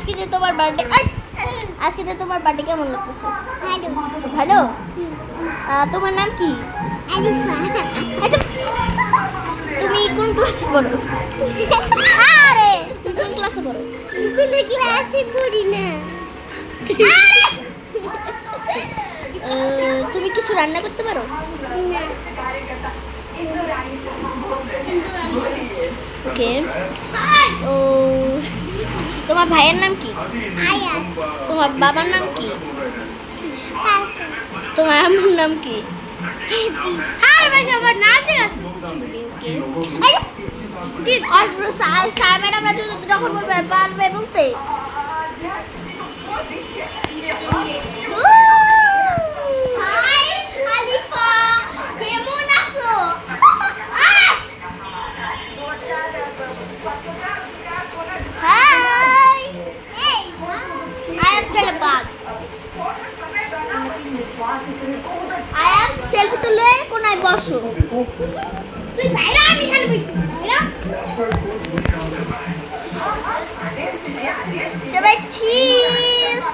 আজকে যে তোমার বার্থডে, আজকে যে তোমার বার্থডে কেমন লাগতেছে? ভালো। ভালো। তোমার নাম কি? আলিফা। আচ্ছা, তুমি কোন ক্লাসে পড়ো? আরে তুমি কোন ক্লাসে পড়ো? কোনো ক্লাসে পড়ি না। তুমি কিছু রান্না করতে পারো? না। ওকে। তো তোমার ভাইয়ের নাম কি? আয়াত। তোমার বাবার নাম কি? তারপর তোমার আম্মুর নাম কি? হ্যাপি। আর ভাই সবার নাম জিজ্ঞাসা। ওকে। ঠিক আর স্যার ম্যাডামরা যখন বলবে পারবে বলতে। হাই আলিফা, কেমন আছো? হাই এই আয়াত তেলবাগ। আয়াত সেলফি তুলে কোনায় বসো। তুই বাইরে, আমি এখানে বসি। বাইরে। সবাই চিজ।